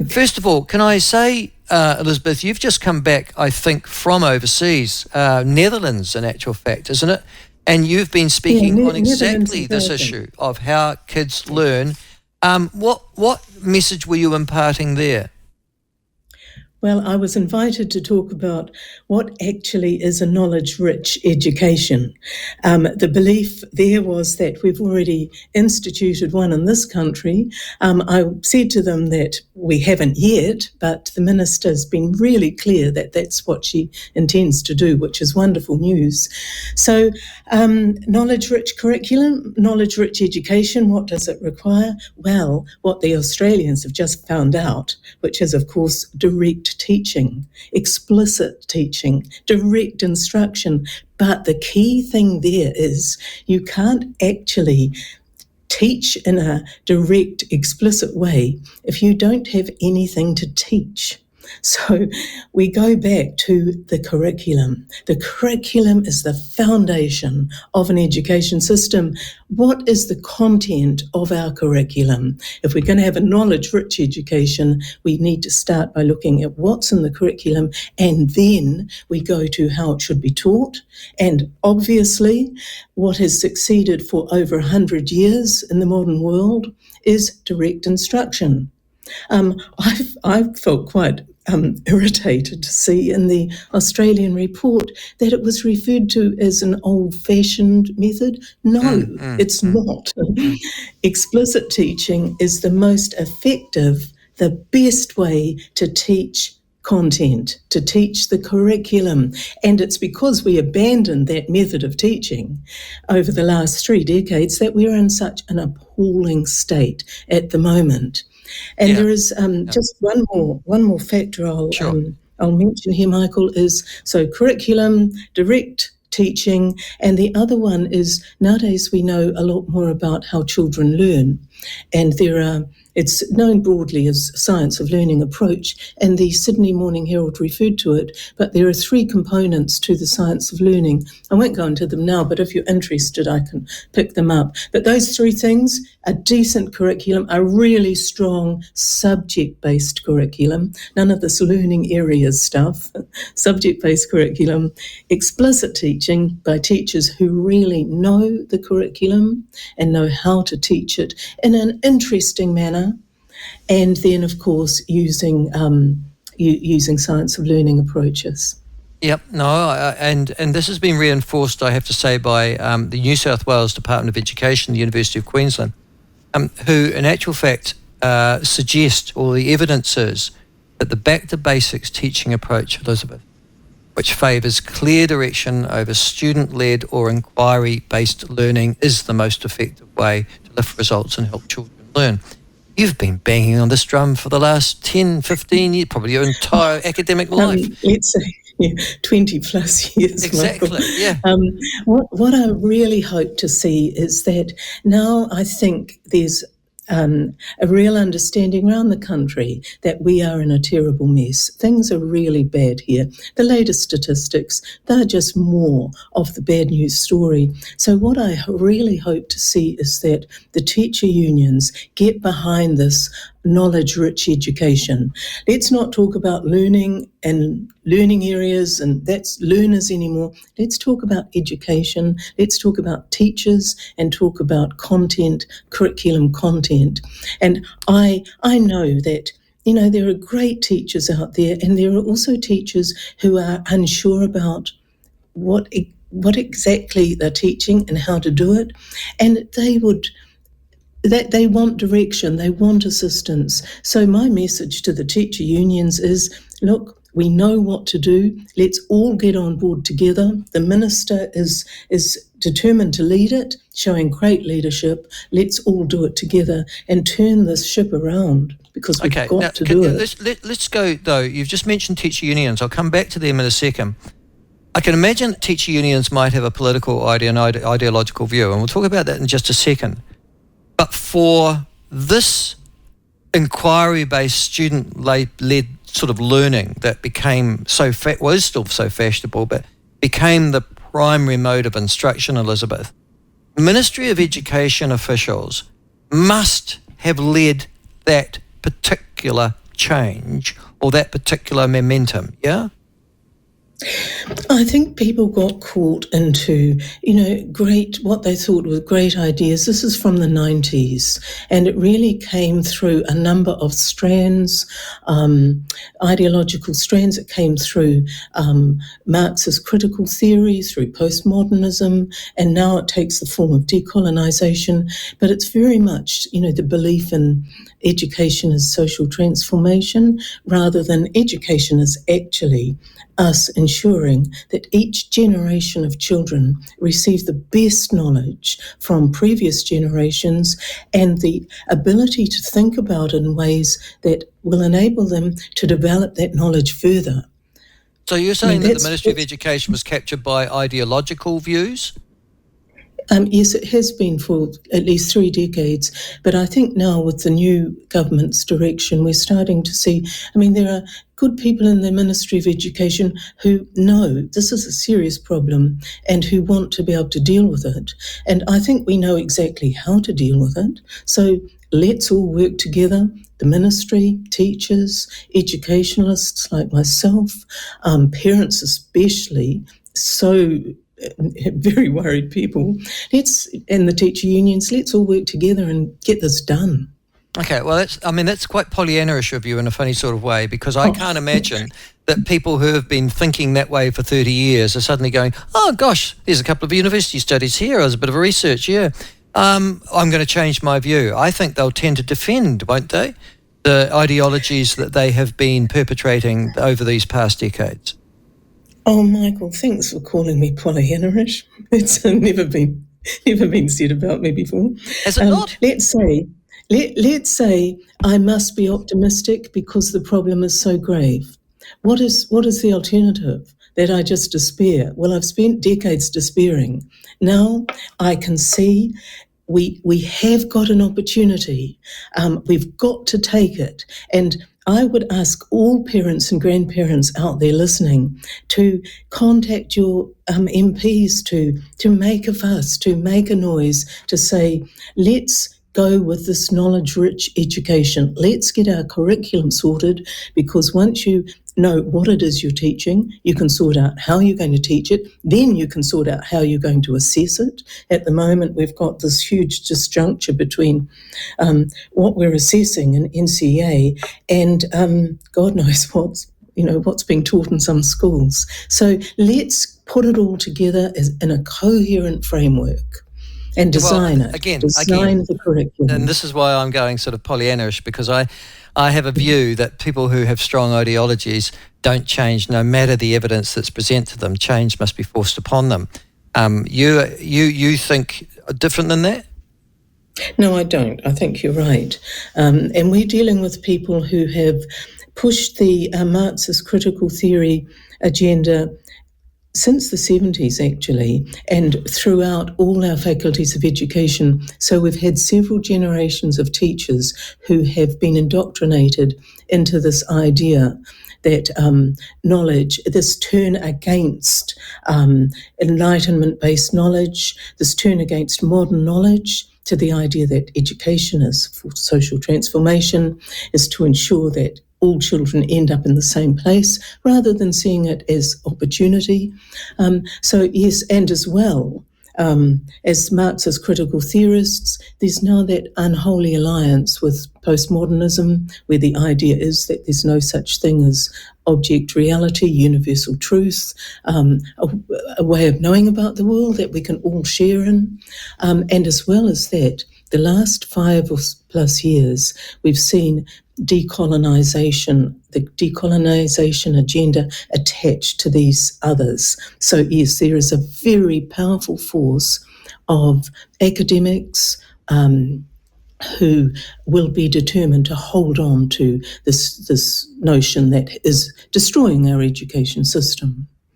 First of all, can I say, Elizabeth, you've just come back, I think, from overseas, Netherlands in actual fact, isn't it? And you've been speaking on exactly this issue of how kids learn. What message were you imparting there? Well, I was invited to talk about what actually is a knowledge-rich education. The belief there was that we've already instituted one in this country. I said to them that we haven't yet, but the minister's been really clear that that's what she intends to do, which is wonderful news. So, knowledge-rich curriculum, knowledge-rich education, what does it require? Well, what the Australians have just found out, which is, of course, direct teaching, explicit teaching, direct instruction. But the key thing there is you can't actually teach in a direct, explicit way if you don't have anything to teach. So we go back to the curriculum. The curriculum is the foundation of an education system. What is the content of our curriculum? If we're going to have a knowledge-rich education, we need to start by looking at what's in the curriculum, and then we go to how it should be taught. And obviously, what has succeeded for over 100 years in the modern world is direct instruction. I've felt quite irritated to see in the Australian report that it was referred to as an old-fashioned method. No, it's not. Explicit teaching is the most effective, the best way to teach content, to teach the curriculum. And it's because we abandoned that method of teaching over the last 3 decades that we're in such an appalling state at the moment. And there is just one more factor I'll mention here, Michael, is so curriculum, direct teaching, and the other one is nowadays we know a lot more about how children learn, and it's known broadly as science of learning approach, and the Sydney Morning Herald referred to it, but there are 3 components to the science of learning. I won't go into them now, but if you're interested, I can pick them up. But those 3 things, a decent curriculum, a really strong subject-based curriculum, none of this learning areas stuff, subject-based curriculum, explicit teaching by teachers who really know the curriculum and know how to teach it in an interesting manner, and then, of course, using science of learning approaches. Yep, and this has been reinforced, I have to say, by the New South Wales Department of Education, the University of Queensland, who in actual fact suggest, or the evidence is, that the back to basics teaching approach, Elizabeth, which favours clear direction over student-led or inquiry-based learning, is the most effective way to lift results and help children learn. You've been banging on this drum for the last 10, 15 years, probably your entire academic life. Let's say 20 plus years. Exactly, Michael. yeah. What I really hope to see is that now I think there's a real understanding around the country that we are in a terrible mess. Things are really bad here. The latest statistics, they're just more of the bad news story. So what I really hope to see is that the teacher unions get behind this knowledge-rich education. Let's not talk about learning and learning areas and that's learners anymore. Let's talk about education. Let's talk about teachers and talk about content, curriculum content. And I know that, there are great teachers out there, and there are also teachers who are unsure about what exactly they're teaching and how to do it. And they want direction, they want assistance. So my message to the teacher unions is, look, we know what to do. Let's all get on board together. The minister is determined to lead it, showing great leadership. Let's all do it together and turn this ship around, because we've got to do it. Let's go, though. You've just mentioned teacher unions. I'll come back to them in a second. I can imagine that teacher unions might have a political idea and ideological view, and we'll talk about that in just a second. But for this inquiry-based, student-led sort of learning that became was still so fashionable, but became the primary mode of instruction, Elizabeth, Ministry of Education officials must have led that particular change or that particular momentum, yeah? I think people got caught into, what they thought were great ideas. This is from the 90s, and it really came through a number of strands, ideological strands. It came through Marxist critical theory, through postmodernism, and now it takes the form of decolonisation. But it's very much, the belief in education as social transformation rather than education as actually us ensuring that each generation of children receive the best knowledge from previous generations and the ability to think about it in ways that will enable them to develop that knowledge further. So you're saying that the Ministry of Education was captured by ideological views? Yes, it has been for at least 3 decades, but I think now with the new government's direction, we're starting to see, there are good people in the Ministry of Education who know this is a serious problem and who want to be able to deal with it. And I think we know exactly how to deal with it. So let's all work together, the ministry, teachers, educationalists like myself, parents especially, so very worried people. And the teacher unions, let's all work together and get this done. Okay, well, that's quite Pollyanna-ish of you in a funny sort of way, because I can't imagine that people who have been thinking that way for 30 years are suddenly going, oh, gosh, there's a couple of university studies here, there's a bit of research here. I'm going to change my view. I think they'll tend to defend, won't they, the ideologies that they have been perpetrating over these past decades. Oh, Michael, thanks for calling me Pollyanna-ish. It's never been said about me before. Has it not? Let's say I must be optimistic because the problem is so grave. What is the alternative? That I just despair? Well, I've spent decades despairing. Now I can see we have got an opportunity. We've got to take it. And I would ask all parents and grandparents out there listening to contact your MPs to make a fuss, to make a noise, to say, let's go with this knowledge-rich education. Let's get our curriculum sorted, because once you know what it is you're teaching, you can sort out how you're going to teach it, then you can sort out how you're going to assess it. At the moment, we've got this huge disjuncture between what we're assessing in NCEA and God knows what's being taught in some schools. So let's put it all together in a coherent framework. And design it. Again, the curriculum. And this is why I'm going sort of Pollyanna-ish, because I have a view that people who have strong ideologies don't change no matter the evidence that's presented to them. Change must be forced upon them. You think different than that? No, I don't. I think you're right. And we're dealing with people who have pushed the Marxist critical theory agenda since the 70s, actually, and throughout all our faculties of education. So we've had several generations of teachers who have been indoctrinated into this idea that knowledge, this turn against enlightenment-based knowledge, this turn against modern knowledge, to the idea that education is for social transformation, is to ensure that all children end up in the same place rather than seeing it as opportunity. So yes, and as well, as Marxist critical theorists, there's now that unholy alliance with postmodernism, where the idea is that there's no such thing as object reality, universal truth, a way of knowing about the world that we can all share in. And as well as that, the last 5 or plus years, we've seen the decolonisation agenda attached to these others. So yes, there is a very powerful force of academics who will be determined to hold on to this notion that is destroying our education system.